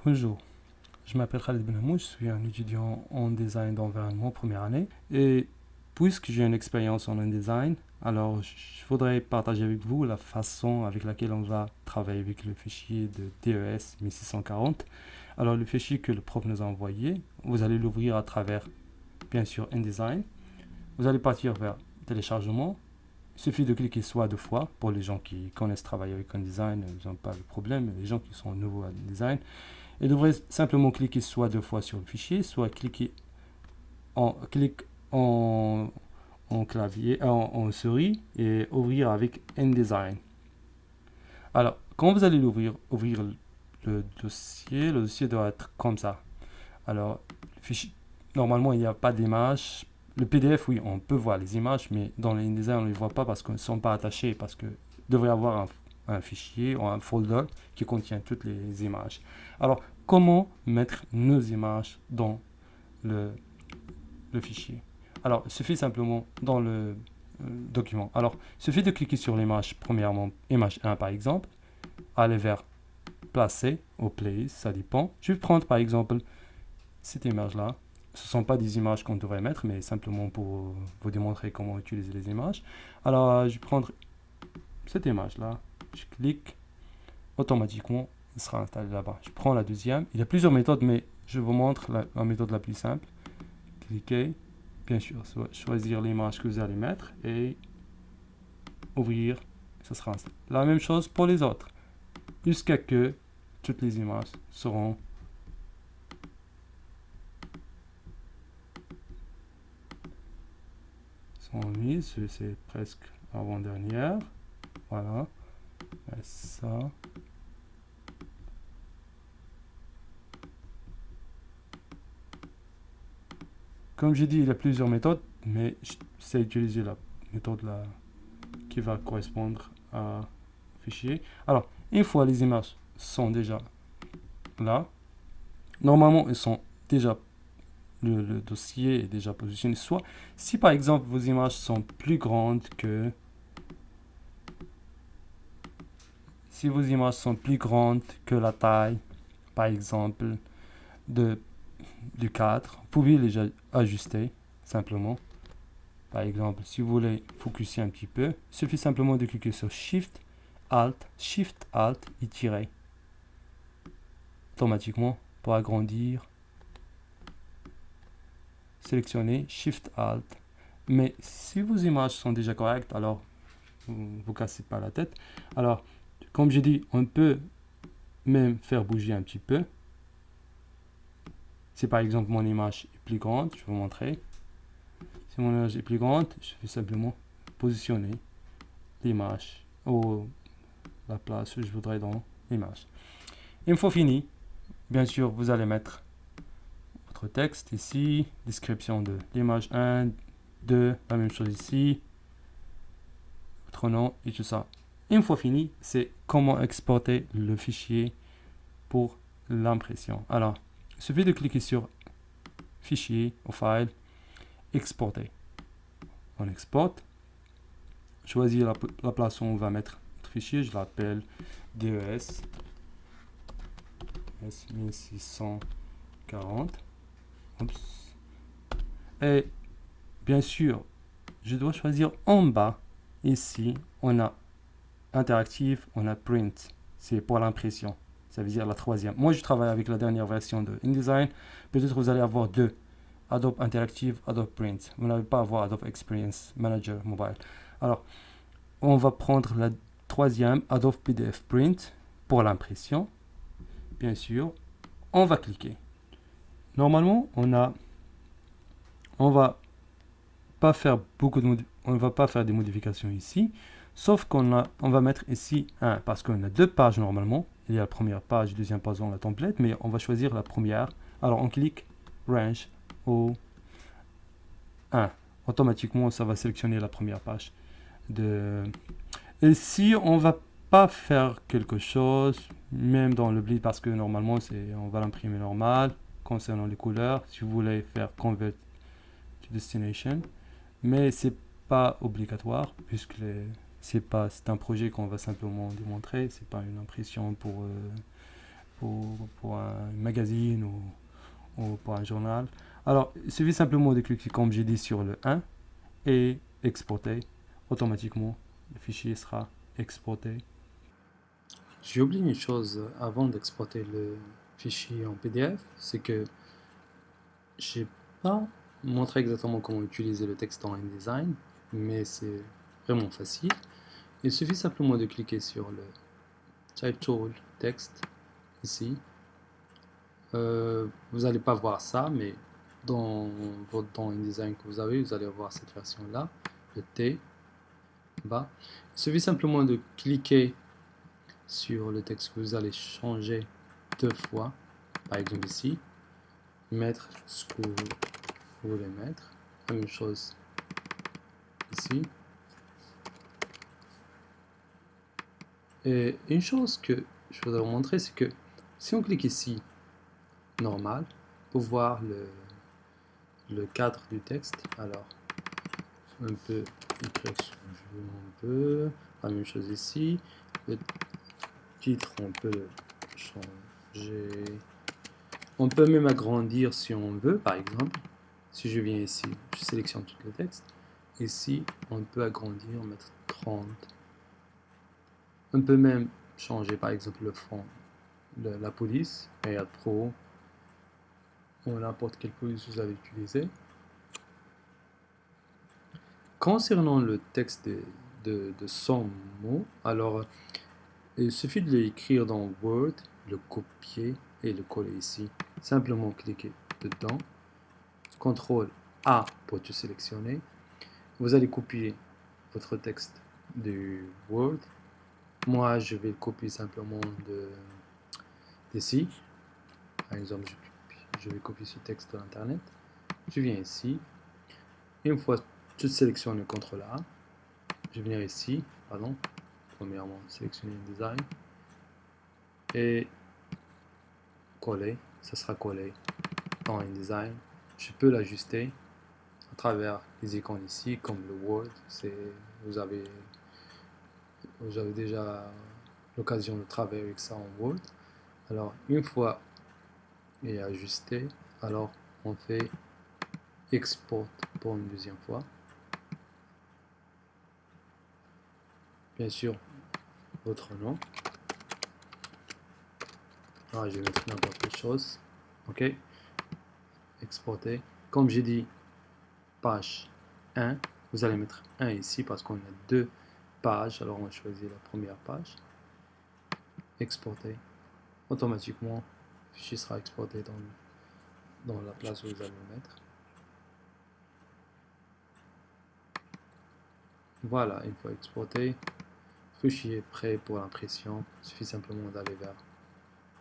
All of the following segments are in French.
Bonjour, je m'appelle Khalid Benhamou, je suis un étudiant en design d'environnement première année et puisque j'ai une expérience en InDesign, alors je voudrais partager avec vous la façon avec laquelle on va travailler avec le fichier de DES 1640. Alors le fichier que le prof nous a envoyé, vous allez l'ouvrir à travers bien sûr InDesign. Vous allez partir vers téléchargement. Il suffit de cliquer soit deux fois pour les gens qui connaissent travailler avec InDesign, ils n'ont pas de problème, mais les gens qui sont nouveaux à InDesign, et devrez simplement cliquer soit deux fois sur le fichier, soit cliquer clic en, en clavier, en souris et ouvrir avec InDesign. Alors, quand vous allez ouvrir le dossier doit être comme ça. Alors, le fichier, normalement, il n'y a pas d'image. Le PDF, oui, on peut voir les images, mais dans l'InDesign, on ne les voit pas parce qu'ils ne sont pas attachés, parce que devrait avoir un fichier ou un folder qui contient toutes les images. Alors, comment mettre nos images dans le, le fichier? Alors, il suffit simplement dans le document. Alors, il suffit de cliquer sur l'image, premièrement, image 1 par exemple, aller vers placer ou place, ça dépend. Je vais prendre par exemple cette image-là. Ce ne sont pas des images qu'on devrait mettre, mais simplement pour vous démontrer comment utiliser les images. Alors, je vais prendre cette image-là. Je clique, automatiquement, il sera installé là-bas. Je prends la deuxième. Il y a plusieurs méthodes, mais je vous montre la méthode la plus simple. Cliquez, bien sûr, choisir l'image que vous allez mettre et ouvrir. Ça sera installé. La même chose pour les autres, jusqu'à que toutes les images seront mises. C'est presque avant-dernière. Voilà. Et ça. Comme j'ai dit, il y a plusieurs méthodes, mais c'est utiliser la méthode là qui va correspondre à fichier. Alors, une fois les images sont déjà là, normalement, ils sont déjà le dossier est déjà positionné. Soit, si par exemple vos images sont plus grandes que si vos images sont plus grandes que la taille, par exemple, de, du cadre, vous pouvez les ajuster simplement. Par exemple, si vous voulez focuser un petit peu, il suffit simplement de cliquer sur Shift, Alt et tirer automatiquement pour agrandir. Sélectionnez Shift Alt. Mais si vos images sont déjà correctes, alors vous ne cassez pas la tête. Alors, comme j'ai dit, on peut même faire bouger un petit peu. Si par exemple mon image est plus grande, je vais vous montrer. Si mon image est plus grande, je vais simplement positionner l'image ou la place que je voudrais dans l'image. Une fois fini, bien sûr, vous allez mettre votre texte ici, description de l'image 1, 2, la même chose ici, votre nom et tout ça. Une fois fini, c'est comment exporter le fichier pour l'impression. Alors, il suffit de cliquer sur Fichier ou File, Exporter. On exporte. Choisir la place où on va mettre notre fichier. Je l'appelle DES S1640. Oups. Et bien sûr, je dois choisir en bas. Ici, on a interactive, on a print. C'est pour l'impression. Ça veut dire la troisième. Moi, je travaille avec la dernière version de InDesign. Peut-être vous allez avoir deux. Adobe Interactive, Adobe Print. Vous n'allez pas avoir Adobe Experience Manager Mobile. Alors, on va prendre la troisième, Adobe PDF Print, pour l'impression. Bien sûr, on va cliquer. Normalement, on va pas faire on ne va pas faire des modifications ici, sauf on va mettre ici un, parce qu'on a deux pages normalement. Il y a la première page, deuxième page dans la template, mais on va choisir la première. Alors on clique Range au 1. Automatiquement, ça va sélectionner la première page. Et si on va pas faire quelque chose, même dans le bleed, parce que normalement, on va l'imprimer normal, concernant les couleurs, si vous voulez faire Convert to Destination, mais c'est pas obligatoire puisque c'est un projet qu'on va simplement démontrer, c'est pas une impression pour un magazine ou pour un journal. Alors, il suffit simplement de cliquer, comme j'ai dit, sur le 1 et exporter. Automatiquement, le fichier sera exporté. J'ai oublié une chose avant d'exporter le fichier en PDF, c'est que j'ai pas montré exactement comment utiliser le texte en InDesign, mais c'est vraiment facile. Il suffit simplement de cliquer sur le Type Tool Text ici. Vous n'allez pas voir ça, mais dans InDesign que vous allez voir cette version-là, le T bas. Il suffit simplement de cliquer sur le texte que vous allez changer 2 fois, par exemple ici, mettre ce que vous voulez mettre, la même chose ici. Et une chose que je voudrais vous montrer, c'est que si on clique ici, normal, pour voir le cadre du texte, alors on peut écrire ce qu'on veut, la même chose ici, le titre on peut le changer, on peut même agrandir si on veut, par exemple, si je viens ici, je sélectionne tout le texte, ici on peut agrandir, mettre 30, on peut même changer par exemple le fond de la police, React Pro, ou n'importe quelle police vous allez utiliser. Concernant le texte de 100 mots, alors il suffit de l'écrire dans Word, le copier et le coller ici. Simplement cliquer dedans, CTRL A pour tout sélectionner. Vous allez copier votre texte de Word. Moi, je vais le copier simplement d'ici. Par exemple, je vais copier ce texte de l'internet. Je viens ici. Une fois tout sélectionné, CTRL A. Je vais venir ici, pardon. Premièrement, sélectionner InDesign. Et coller. Ça sera collé dans InDesign. Je peux l'ajuster à travers les icônes ici, comme le Word. Vous avez déjà l'occasion de travailler avec ça en Word. Alors, une fois il est ajusté, alors on fait export pour une deuxième fois. Bien sûr, votre nom. Ah, je vais mettre n'importe quelle chose. OK. Exporter. Comme j'ai dit, page 1. Vous allez mettre 1 ici parce qu'on a 2 pages. Alors, on va choisir la première page. Exporter. Automatiquement, le fichier sera exporté dans la place où vous allez le mettre. Voilà, une fois exporté, le fichier est prêt pour l'impression. Il suffit simplement d'aller vers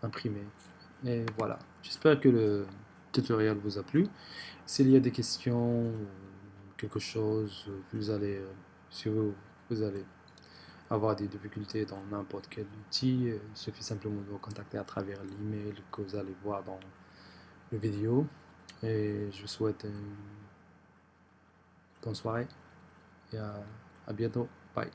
imprimer. Et voilà, j'espère que le tutoriel vous a plu. S'il y a des questions ou quelque chose, si vous allez avoir des difficultés dans n'importe quel outil, il suffit simplement de vous contacter à travers l'email que vous allez voir dans la vidéo. Et je vous souhaite une bonne soirée et à bientôt. Bye.